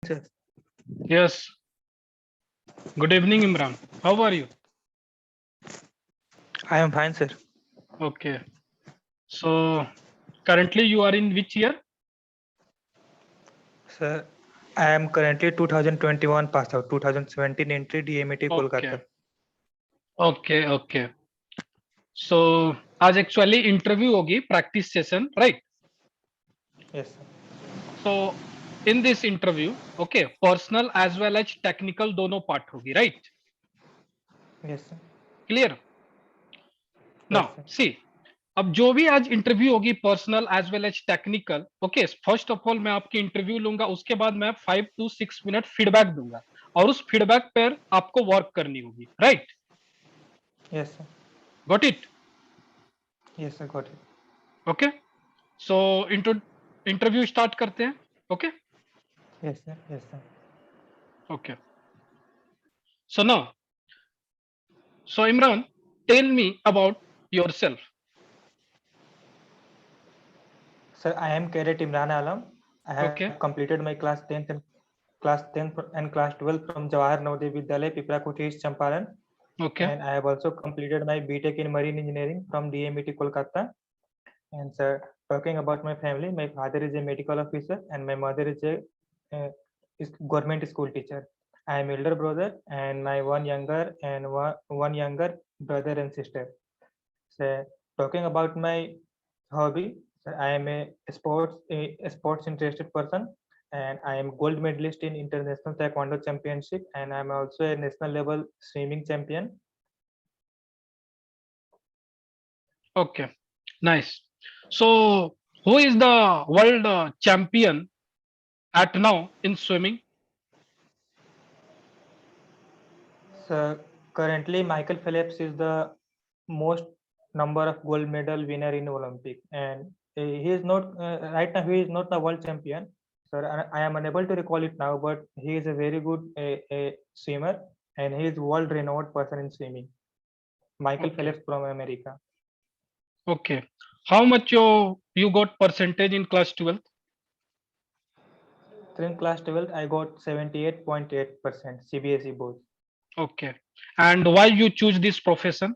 sir. Yes. Good evening, Imran. How are you? I am fine, sir. Okay. So currently you are in which year? Sir, I am currently 2021 pass out, 2017 entry DMT Okay. Kolkata. Okay. So आज actually interview होगी practice session, right? Yes, sir. So in this interview, okay, personal as well as technical दोनों part होगी, right? Yes, sir. Clear? Yes, Now sir. see, अब जो भी आज interview होगी personal as well as technical, okay, first of all मैं आपकी interview लूंगा, उसके बाद मैं 5 to 6 मिनट फीडबैक दूंगा और उस फीडबैक पर आपको वर्क करनी होगी, right? Yes, sir. Got it? Yes, sir. Got it. Okay, so interview start करते हैं. Okay Yes, sir. Yes, sir. Okay, so now, so Imran, tell me about yourself. Sir, I am Cadet Imran Alam. I have okay completed my class 10th and class 12th from Jawahar Navodaya Vidyalaya, Piprakuti, East Champaran. Okay And I have also completed my BTech in Marine Engineering from DMET Kolkata. And sir, talking about my family, my father is a medical officer and my mother is a government school teacher. I am elder brother and my one younger brother and sister. So talking about my hobby, sir, I am a sports interested person and I am gold medalist in international taekwondo championship and I am also a national level swimming champion. Okay, nice. So who is the world champion at now in swimming? So currently Michael Phelps is the most number of gold medal winner in Olympic, and he is not right now. He is not the world champion. So I am unable to recall it now, but he is a very good swimmer, and he is world renowned person in swimming. Michael Okay. Phelps from America. Okay. How much you got percentage in class 12th? So in class 12th, I got 78.8% CBSE board. Okay. And why you choose this profession?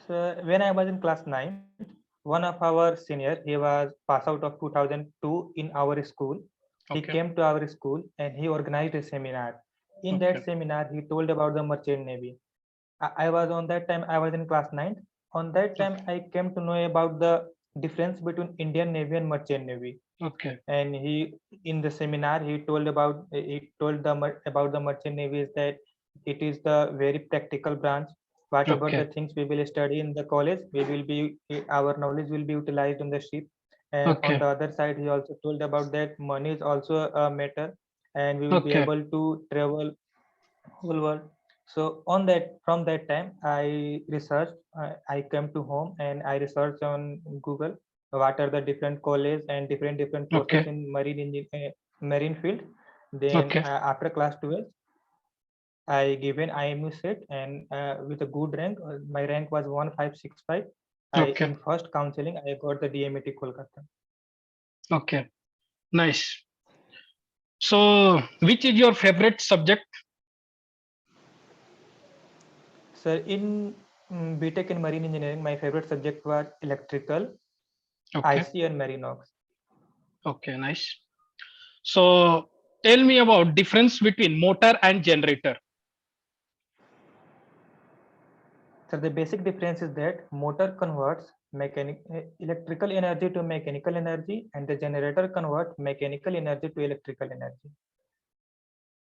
So when I was in class 9th, one of our senior, he was pass out of 2002 in our school. He Okay. came to our school and he organized a seminar. In Okay. that seminar, he told about the merchant navy. I was on that time, I was in class 9th. On that time, Okay. I came to know about the difference between Indian Navy and merchant navy. Okay. And he, in the seminar, he told about the merchant navy is that it is the very practical branch. Whatever the Okay. things we will study in the college, we will be our knowledge will be utilized on the ship. And on Okay. the other side, he also told about that money is also a matter, and we will be Okay. able to travel whole world. So on that, from that time, I researched. I came to home and I researched on Google what are the different college and different courses Okay. in marine field. Then Okay. after class 12, I given IMU set and with a good rank. My rank was 1565. I Okay. in first counseling I got the DMET Kolkata. Okay. Nice. So, which is your favorite subject? Sir, in BTech in marine engineering, my favorite subject was electrical, Okay. IC and marinox. Okay. Nice. So, tell me about difference between motor and generator. So the basic difference is that motor converts electrical energy to mechanical energy and the generator converts mechanical energy to electrical energy.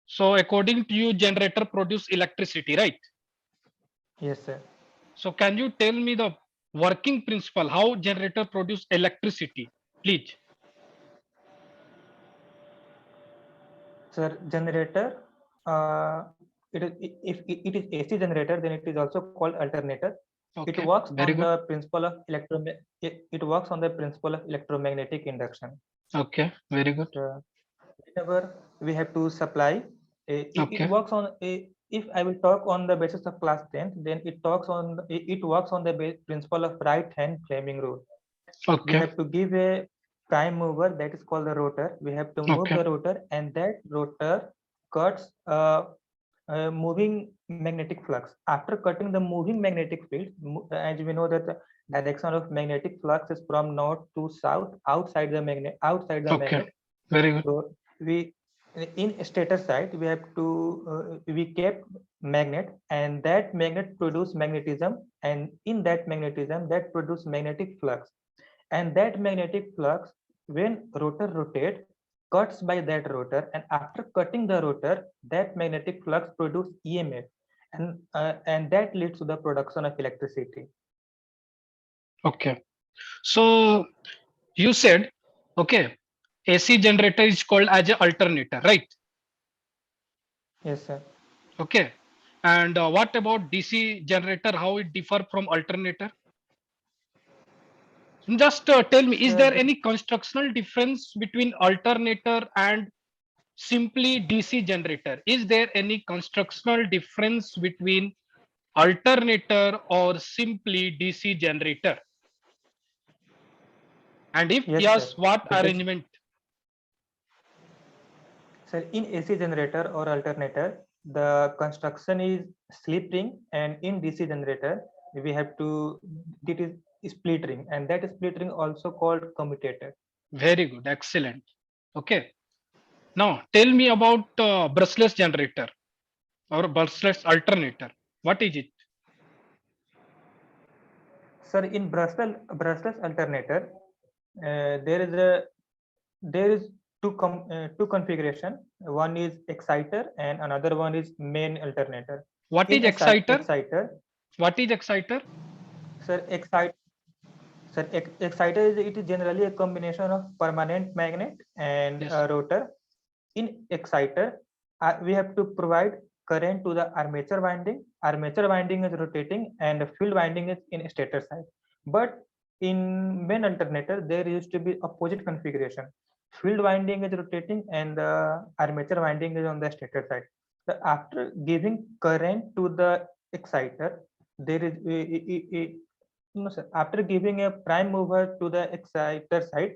So, according to you, generator produce electricity, right? Yes, sir. So can you tell me the working principle, how generator produce electricity, please? Sir, generator, if it is AC generator, then it is also called alternator. It Okay, works very on good. the principle of it works on the principle of electromagnetic induction. Okay, very good. So whenever we have to supply, it Okay, works on a. If I will talk on the basis of class 10th, then it works on the principle of right hand framing rule. We okay, have to give a prime mover that is called the rotor. We have to move Okay. the rotor, and that rotor cuts moving magnetic flux. After cutting the moving magnetic field, as we know that the direction of magnetic flux is from north to south outside the magnet. Okay. Very good. So we in stator side we have to we kept magnet, and that magnet produce magnetism, and in that magnetism that produce magnetic flux, and that magnetic flux, when rotor rotate, cuts by that rotor, and after cutting the rotor, that magnetic flux produce EMF, and that leads to the production of electricity. Okay. So you said, okay, AC generator is called as a alternator, right? Yes, sir. Okay. And what about DC generator? How it differ from alternator? Just tell me, is Sir, there any constructional difference between alternator and simply DC generator? Is there any constructional difference between alternator or simply DC generator? And if yes, sir. yes, what Because arrangement? sir, in AC generator or alternator, the construction is slip ring, and in DC generator, we have to it is split ring, and that split ring also called commutator. Very good, excellent. Okay. Now tell me about brushless generator or brushless alternator. What is it? Sir, in brushless alternator, there is two configuration. One is exciter, and another one is main alternator. What In is exciter? exciter, What is exciter? sir, exciter is it is generally a combination of permanent magnet and Yes. a rotor. In exciter, we have to provide current to the armature winding. Armature winding is rotating, and the field winding is in stator side. But in main alternator, there used to be opposite configuration. Field winding is rotating, and the armature winding is on the stator side. So after giving current to the exciter, there is no, sir. After giving a prime mover to the exciter side,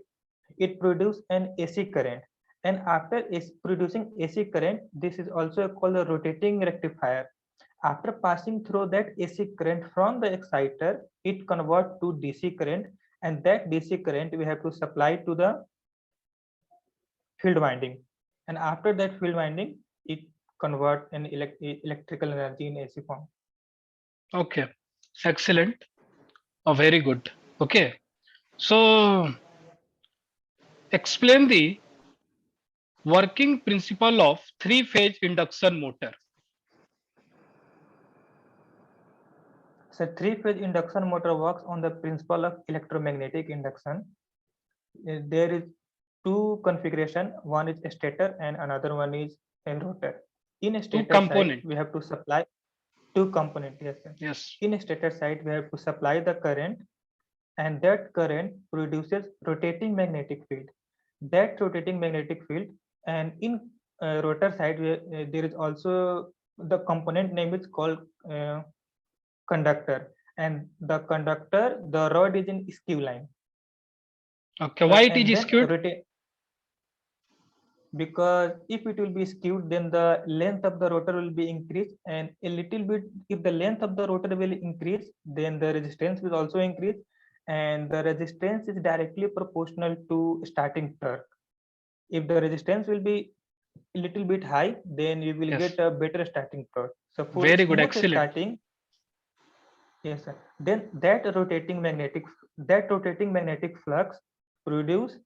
it produces an AC current, and after producing AC current, this is also called a rotating rectifier. After passing through that AC current from the exciter, it converts to DC current, and that DC current we have to supply to the field winding, and after that field winding, it converts an electrical energy in AC form. Okay. Excellent. Oh, very good. Okay. So explain the working principle of three-phase induction motor. So three-phase induction motor works on the principle of electromagnetic induction. There is two configuration. One is a stator and another one is a rotor. In a Two stator side, component. we have to supply two component. Yes, sir. Yes. In a stator side, we have to supply the current, and that current produces rotating magnetic field. That rotating magnetic field, and in rotor side, there is also the component name is called conductor, and the rod is in skew line. Okay. Why it And is then skewed? rotate, because if it will be skewed, then the length of the rotor will be increased, and a little bit, if the length of the rotor will increase, then the resistance will also increase, and the resistance is directly proportional to starting torque. If the resistance will be a little bit high, then you will Yes. get a better starting torque. So for Very good. smooth Excellent. starting, yes, sir. Then that rotating magnetic flux produce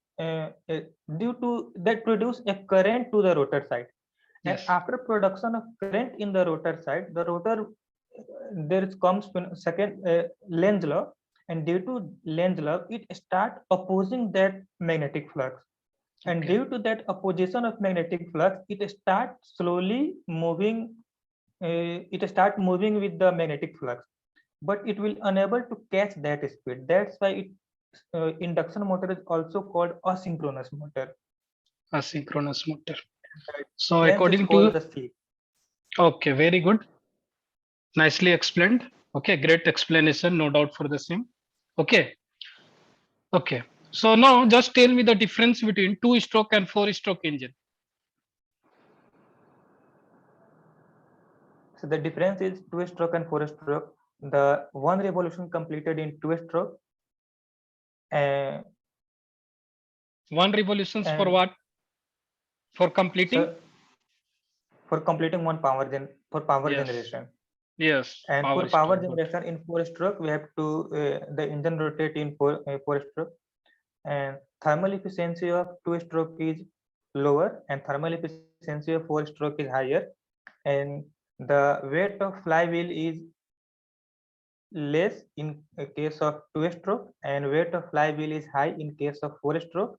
due to that produce a current to the rotor side. And Yes. after production of current in the rotor side, the rotor there comes second Lenz law, and due to Lenz law, it start opposing that magnetic flux. And Okay. due to that opposition of magnetic flux, it start slowly moving. It start moving with the magnetic flux, but it will unable to catch that speed. That's why induction motor is also called asynchronous motor. Asynchronous motor. So Hence, it's according called to, the C. okay, very good. Nicely explained. Okay, great explanation. No doubt for the same. Okay. Okay. So now just tell me the difference between 2-stroke and 4-stroke engine. So the difference is 2-stroke and 4-stroke. The one revolution completed in 2-stroke, and One revolutions for and what? For completing? so for completing one power Yes. generation. Yes. And for Power power stroke. Good. generation in 4-stroke, we have to the engine rotate in 4-stroke, and thermal efficiency of 2-stroke is lower, and thermal efficiency of 4-stroke is higher, and the weight of flywheel is less in case of 2-stroke, and weight of flywheel is high in case of 4-stroke.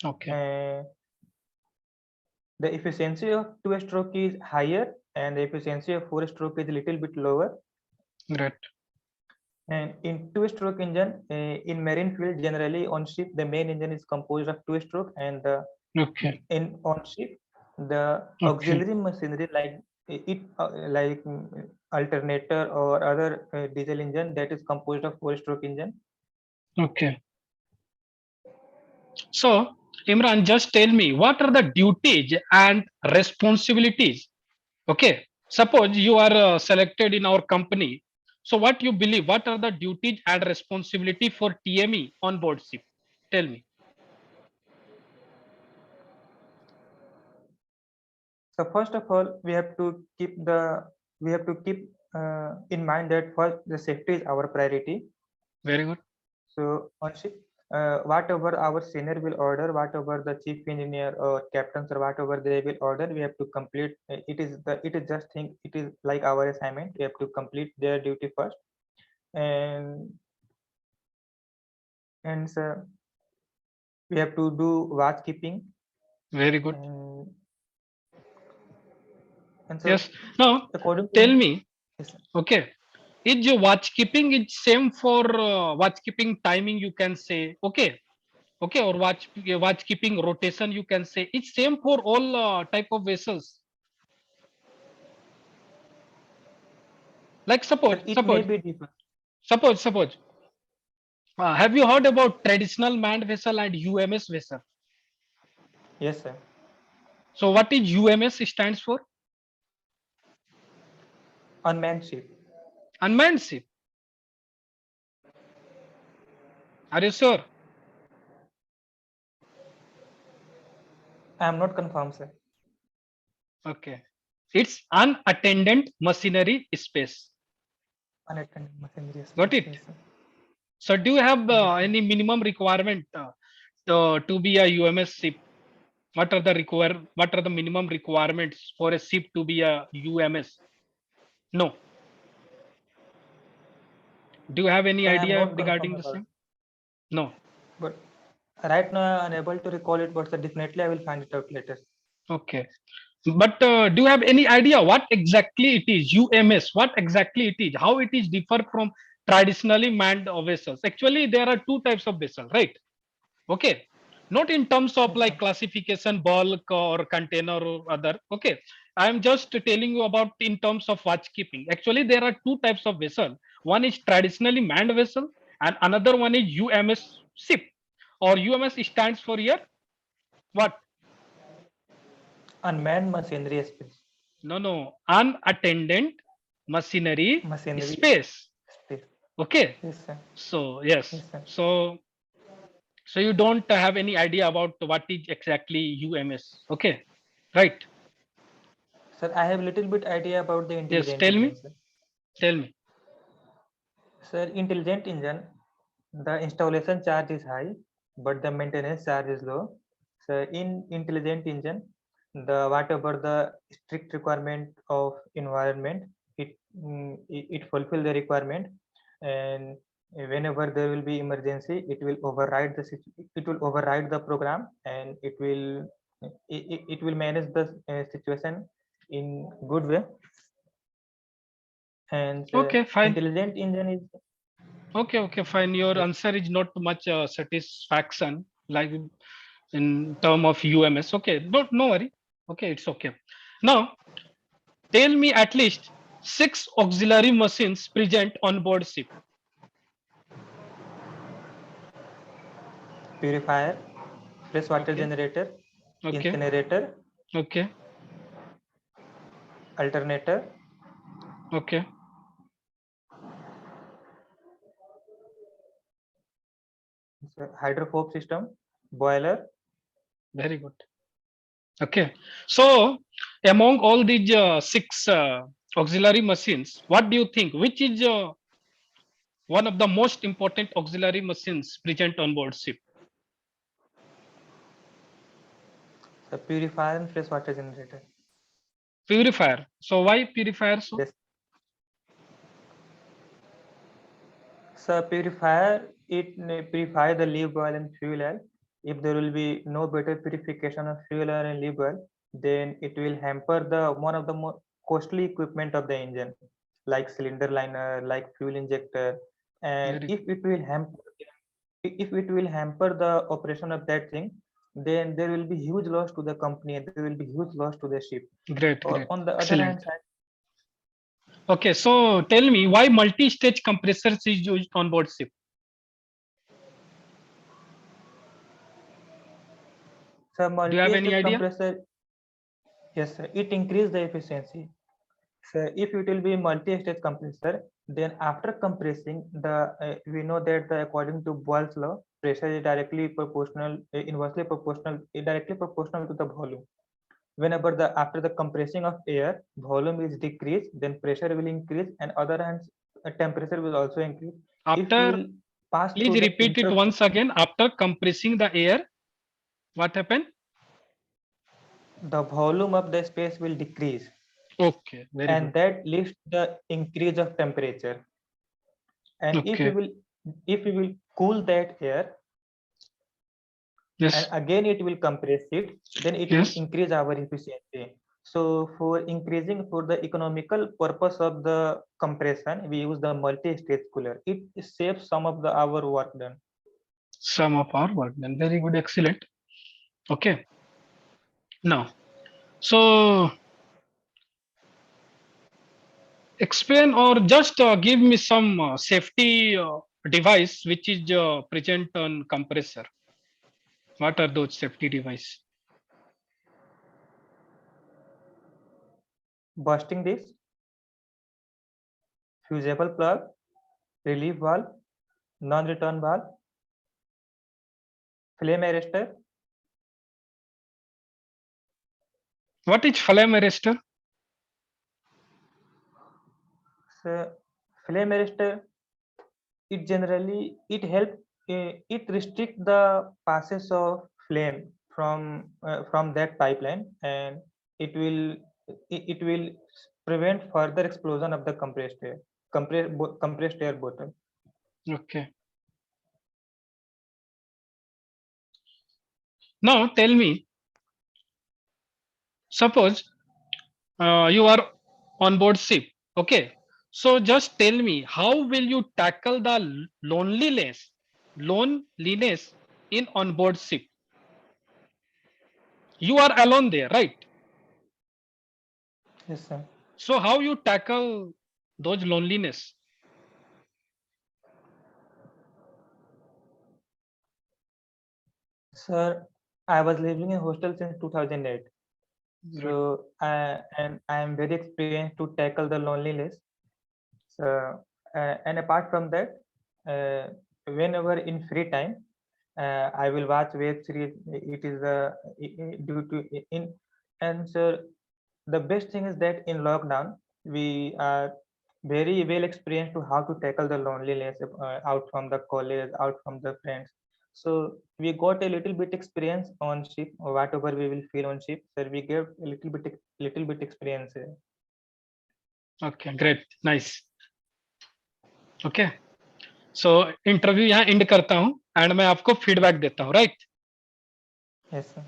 Okay. The efficiency of 2-stroke is higher, and the efficiency of 4-stroke is a little bit lower. Great. And in 2-stroke engine, in marine field, generally on ship, the main engine is composed of 2-stroke, and Okay. in on ship, the Okay. auxiliary machinery like alternator or other diesel engine, that is composed of 4-stroke engine. Okay. So, Imran, just tell me what are the duties and responsibilities? Okay. Suppose you are selected in our company. So, what you believe? What are the duties and responsibility for TME on board ship? Tell me. So first of all, we have to keep in mind that first the safety is our priority. Very good. So on ship, whatever our senior will order, whatever the chief engineer or captains or whatever they will order, we have to complete. It is like our assignment. We have to complete their duty first, and so we have to do watch keeping. Very good. And so yes. Now, tell me. Yes, Okay. Is your watch keeping is same for watch keeping timing? You can say okay. Okay, or watch keeping rotation, you can say it's same for all type of vessels. Like suppose it may be different. suppose have you heard about traditional manned vessel and UMS vessel? Yes, sir. So what is UMS stands for? Unmanned ship. Unmanned ship. Are you sure? I am not confirmed, sir. Okay. It's unattended machinery space. Unattended machinery. Got it? Yes, sir. So do you have Yes, sir. any minimum requirement to be a UMS ship? What are the minimum requirements for a ship to be a UMS? No. Do you have any Sir, I am idea not regarding confirmed the about same? No. But right now I am unable to recall it, but sir, definitely I will find it out later. Okay. But do you have any idea what exactly it is? UMS, what exactly it is? How it is differ from traditionally manned vessels? Actually, there are two types of vessels, right? Okay. Not in terms of Yes, like sir. classification, bulk or container or other. Okay. I am just telling you about in terms of watch keeping. Actually, there are two types of vessel. One is traditionally manned vessel and another one is UMS ship, or UMS stands for here what? Unmanned machinery space. No. Unattended machinery Machinery space. space. Okay. Yes, sir. So yes. Yes, sir. So you don't have any idea about what is exactly UMS. Okay. Right. Sir, I have little bit idea about the Yes. intelligent Tell me. engine, sir. Tell me. Sir, intelligent engine, the installation charge is high, but the maintenance charge is low. So in intelligent engine, the whatever the strict requirement of environment, it fulfill the requirement, and whenever there will be emergency, it will override the program, and it will manage the situation in good way. And Okay. Fine. intelligent engine is Okay. Fine. Your yes. answer is not much satisfaction like in term of UMS. Okay. But no worry. Okay. It's okay. Now tell me at least 6 auxiliary machines present on board ship. purifier, fresh water Okay. generator, Okay. incinerator, Okay. alternator, Okay. hydrophobe system, boiler. Very good. Okay. So among all these six auxiliary machines, what do you think? Which is one of the most important auxiliary machines present on board ship? The purifier and fresh water generator. Purifier. So why purifier? So Yes. So purifier, it purify the lube oil and fuel oil. If there will be no better purification of fuel oil and lube oil, then it will hamper the one of the more costly equipment of the engine, like cylinder liner, like fuel injector. And very if it will hamper the operation of that thing, then there will be huge loss to the company and there will be huge loss to the ship. great, Or great, on the other excellent. hand side, Okay, so tell me why multi-stage compressors is used on board ship? so Do you have any multi-stage idea? compressor, yes, sir, it increase the efficiency. So if it will be multi-stage compressor, then after compressing, we know that according to Boyle's law, pressure is directly proportional, inversely proportional, directly proportional to the volume. Whenever after the compressing of air, volume is decreased, then pressure will increase, and other hand, temperature will also increase. If we After, will pass please through the repeat it once again. After compressing the air, what happened? the volume of the space will decrease, Okay, very and good. that leads to the increase of temperature. And Okay, if we will cool that air, and yes, again it will compress it, then it will yes. increase our efficiency. So for the economical purpose of the compression, we use the multi-stage cooler. It saves some of the our work done. Some of our work done. Very good, excellent. Okay, now, so explain or just give me some safety device which is present on compressor. What are those safety device? Bursting this, fusible plug, relief valve, non-return valve, flame arrestor. What is flame arrestor? So flame arrestor, it help, it restrict the passage of flame from that pipeline, and it will prevent further explosion of the compressed air bottle. Okay. Now tell me, suppose you are on board ship. Okay. So just tell me, how will you tackle the loneliness in on board ship? You are alone there, right? Yes, sir. So how you tackle those loneliness? Sir, I was living in hostel since 2008. Right. So I am very experienced to tackle the loneliness. So and apart from that, uh, whenever in free time, I will watch web series. It is due to in and so the best thing is that in lockdown we are very well experienced to how to tackle the loneliness out from the college, out from the friends. So we got a little bit experience on ship, or whatever we will feel on ship. So we get a little bit experience. Okay, great, nice. Okay, so interview यहाँ end करता हूँ and मैं आपको feedback देता हूँ, right? Yes, sir.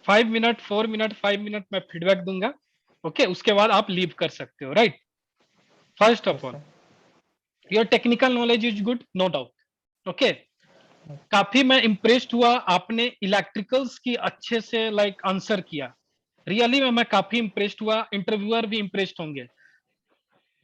5 minute, 4 minute, 5 minute मैं feedback दूंगा. Okay, उसके बाद आप लीव कर सकते हो, राइट? फर्स्ट ऑफ Yes, ऑल, sir. Your technical knowledge is good, no doubt. Okay, काफी मैं इम्प्रेस्ड हुआ, आपने इलेक्ट्रिकल्स की अच्छे से लाइक आंसर किया. रियली मैं काफी इम्प्रेस्ड हुआ, इंटरव्यूअर भी इम्प्रेस्ड होंगे.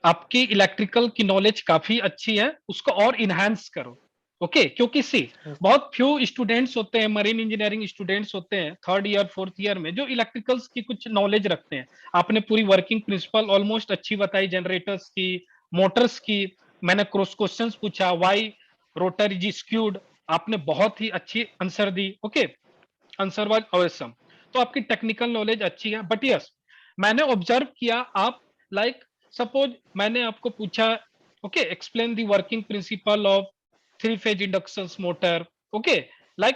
आपकी इलेक्ट्रिकल की नॉलेज काफी अच्छी है, उसको और इनहांस करो. ओके क्योंकि सी Yes. बहुत फ्यू स्टूडेंट्स होते हैं, मरीन इंजीनियरिंग स्टूडेंट्स होते हैं थर्ड ईयर फोर्थ ईयर में, जो इलेक्ट्रिकल्स की कुछ नॉलेज रखते हैं। आपने पूरी वर्किंग प्रिंसिपल ऑलमोस्ट अच्छी बताई, जनरेटर्स की, मोटर्स की। मैंने क्रॉस क्वेश्चंस पूछा, व्हाई रोटर इज स्क्यूड, आपने बहुत ही अच्छी answer the. Okay, answer was awesome. तो आपकी टेक्निकल नॉलेज अच्छी है, बट यस मैंने ऑब्जर्व किया आप लाइक सपोज मैंने आपको पूछा okay explain the working principle of three phase induction motor. Okay like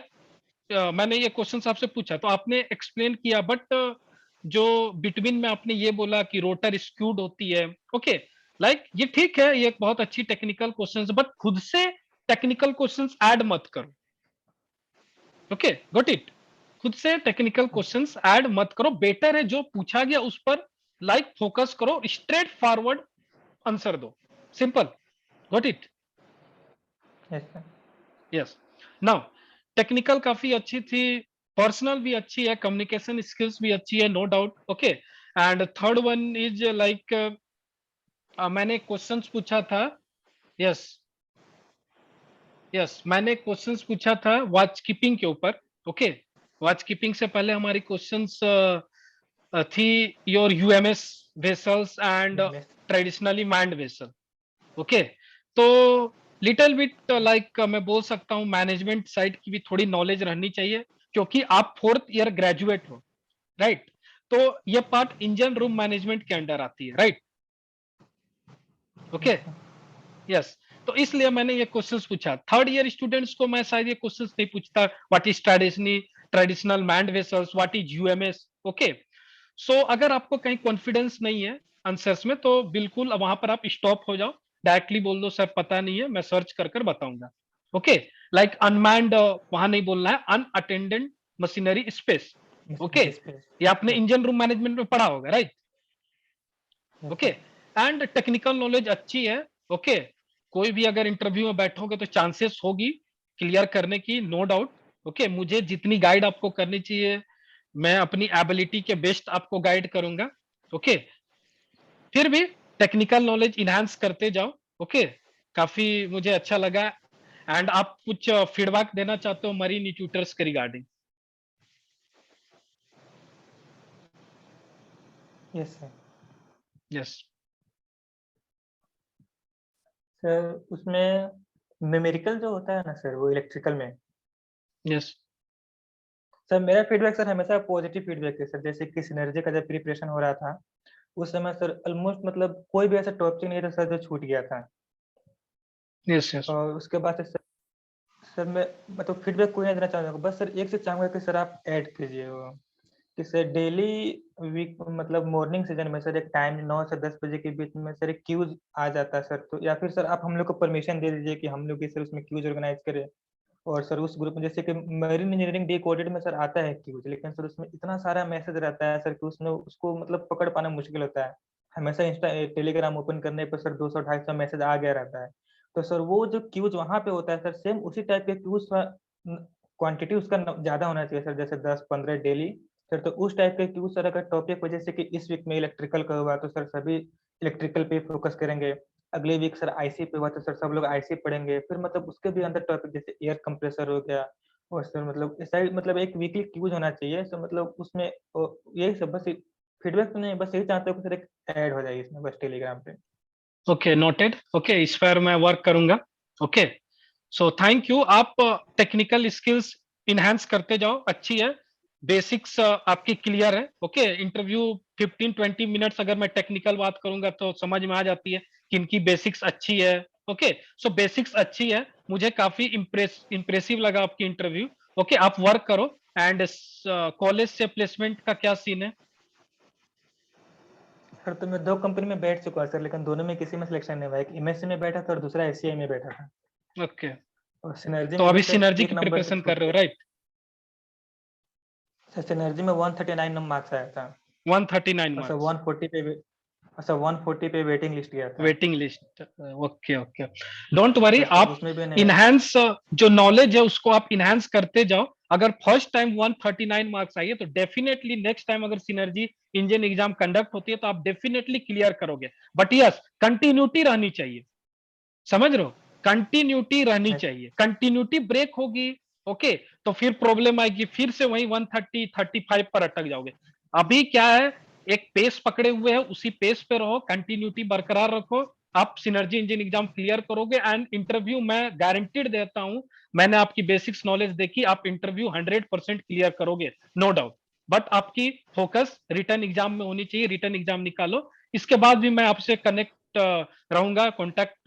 मैंने ये क्वेश्चंस आपसे पूछा तो आपने एक्सप्लेन किया, बट जो बिटवीन में आपने ये बोला कि रोटर स्क्यूड होती है। ओके लाइक ये ठीक है, ये एक बहुत अच्छी टेक्निकल क्वेश्चन, बट खुद से टेक्निकल क्वेश्चंस ऐड मत करो। ओके गॉट इट, खुद से टेक्निकल क्वेश्चंस ऐड मत करो। बेटर है जो पूछा गया उस पर लाइक फोकस करो, स्ट्रेट फॉरवर्ड आंसर दो, simple. Got it? Yes, sir. Yes. Now technical काफी अच्छी थी, पर्सनल भी अच्छी है, कम्युनिकेशन स्किल्स भी अच्छी है, no doubt. Okay and third one is like मैंने क्वेश्चंस पूछा था। यस यस, मैंने क्वेश्चंस पूछा था वॉच कीपिंग के ऊपर। ओके वॉच कीपिंग से पहले हमारी क्वेश्चंस थी your UMS vessels and Yes. Traditionally manned vessel. Okay तो लिटिल बिट लाइक मैं बोल सकता हूँ मैनेजमेंट साइड की भी थोड़ी नॉलेज रहनी चाहिए, क्योंकि आप फोर्थ ईयर ग्रेजुएट हो, राइट? तो ये पार्ट इंजन रूम मैनेजमेंट के अंडर आती है, right? Okay Yes, sir. Yes, तो इसलिए मैंने ये क्वेश्चंस पूछा। थर्ड ईयर स्टूडेंट्स को मैं शायद ये क्वेश्चंस नहीं पूछता, what is traditional manned vessels, what is UMS. Okay so अगर आपको कहीं कॉन्फिडेंस नहीं है आंसर्स में, तो बिल्कुल वहां पर आप स्टॉप हो जाओ, डायरेक्टली बोल दो सर पता नहीं है, मैं सर्च कर कर बताऊंगा। ओके लाइक अनमैन्ड वहां नहीं बोलना है, unattended machinery space. Okay Machinery space. ये आपने Yes. इंजन रूम मैनेजमेंट में पढ़ा होगा, right? Yes, okay sir. And technical knowledge अच्छी है। ओके कोई भी अगर इंटरव्यू में बैठोगे तो चांसेस होगी क्लियर करने की, नो डाउट। ओके मुझे जितनी गाइड आपको करनी चाहिए मैं अपनी एबिलिटी के बेस्ट आपको गाइड करूंगा। ओके फिर भी टेक्निकल नॉलेज इनहांस करते जाओ। ओके काफी मुझे अच्छा लगा। एंड आप कुछ फीडबैक देना चाहते हो मरीन ट्यूटर्स के regarding? Yes, sir. Yes sir उसमें न्यूमेरिकल जो होता है ना सर, वो इलेक्ट्रिकल में, यस सर मेरा फीडबैक सर हमेशा पॉजिटिव फीडबैक है सर। जैसे कि सिनर्जी का जब प्रिपरेशन हो रहा था उस समय सर ऑलमोस्ट मतलब कोई भी ऐसा टॉपिक नहीं था सर जो छूट गया था। यस यस और उसके बाद से सर मैं मतलब फीडबैक कोई नहीं देना चाहूँगा, बस सर एक चीज़ चाहूँगा कि सर आप ऐड कीजिए वो कि सर डेली वीक मतलब मॉर्निंग सेशन में सर एक टाइम 9 से 10 बजे के बीच में सर एक क्यूज आ जाता है सर, तो या फिर सर आप हम लोग को परमिशन दे दीजिए कि हम लोग भी सर उसमें क्यूज ऑर्गेनाइज करें। और सर उस ग्रुप में जैसे कि मरीन इंजीनियरिंग डे कोडेड में सर आता है क्यूज, लेकिन सर उसमें इतना सारा मैसेज रहता है सर कि उसमें उसको मतलब पकड़ पाना मुश्किल होता है। हमेशा इंस्टा टेलीग्राम ओपन करने पर सर 200-250 मैसेज आ गया रहता है। तो सर वो जो क्यूज वहां पे होता है सर सेम उसी टाइप के क्यूज क्वांटिटी उसका ज्यादा होना चाहिए सर, जैसे 10-15 डेली। सर तो उस टाइप के क्यूज सर अगर टॉपिक हो जैसे कि इस वीक में इलेक्ट्रिकल का हुआ तो सर सभी इलेक्ट्रिकल पे फोकस करेंगे। अगले वीक सर आईसी पे हुआ तो सर सब लोग आईसी पढ़ेंगे। फिर मतलब उसके भी अंदर टॉपिक जैसे एयर कंप्रेसर हो गया। और सर मतलब ऐसा मतलब एक वीकली क्यूज होना चाहिए, सर मतलब उसमें यही सब बस फीडबैक तो नहीं, बस यही चाहते हो कि सर एक ऐड हो जाए इसमें बस टेलीग्राम पे। Okay noted. ओके इस पर मैं वर्क करूंगा। Okay so thank you. आप टेक्निकल स्किल्स इनहेंस करते जाओ, अच्छी है। बेसिक्स आपकी क्लियर है। ओके इंटरव्यू 15-20 मिनट्स अगर मैं टेक्निकल बात करूंगा तो समझ में आ जाती है कि इनकी बेसिक्स अच्छी है। ओके सो बेसिक्स अच्छी है, मुझे काफी इंप्रेसिव लगा आपकी इंटरव्यू। ओके आप वर्क करो। एंड कॉलेज से प्लेसमेंट का क्या सीन है? सर तो मैं 2 कंपनी में बैठ चुका हूँ सर, लेकिन दोनों में किसी में सिलेक्शन नहीं हुआ। एक एमएससी में बैठा था और दूसरा एससीआई में बैठा था। ओके और सिनर्जी तो में भी अभी सर सिनर्जी एक की नंबर से प्रिपरेशन कर छूट रहे हो, गया। राइट? सर सिनर्जी में 139 नंबर मार्क्स आया था। 139 और सर मार्क्स 140 पे और सर 140 पे वेटिंग लिस्ट गया था। Waiting list. Okay okay don't worry, sir तो आप उसमें भी नहीं। इनहेंस जो नॉलेज है उसको आप इनहेंस करते जाओ। अगर फर्स्ट टाइम 139 मार्क्स आई है तो डेफिनेटली नेक्स्ट टाइम अगर सिनर्जी इंजन एग्जाम कंडक्ट होती है तो आप डेफिनेटली क्लियर करोगे। बट यस कंटिन्यूटी रहनी चाहिए, समझ रहे हो? कंटिन्यूटी रहनी Yes. चाहिए, कंटिन्यूटी ब्रेक होगी ओके तो फिर प्रॉब्लम आएगी, फिर से वही 130 35 पर अटक जाओगे। अभी क्या है, एक पेस पकड़े हुए है, उसी पेस पे रहो, कंटिन्यूटी बरकरार रखो, आप सिनर्जी इंजन एग्जाम क्लियर करोगे। एंड इंटरव्यू मैं गारंटीड देता हूं, मैंने आपकी बेसिक्स नॉलेज देखी, आप इंटरव्यू 100% क्लियर करोगे, नो डाउट। बट आपकी फोकस रिटर्न एग्जाम में होनी चाहिए, रिटर्न एग्जाम निकालो। इसके बाद भी मैं आपसे कनेक्ट रहूंगा, कांटेक्ट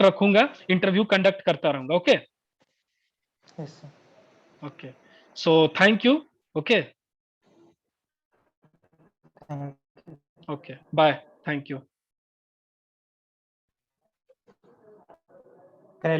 रखूंगा, इंटरव्यू कंडक्ट करता रहूंगा। Okay Yes, sir. Okay, so thank you. Okay Thank okay bye, thank you.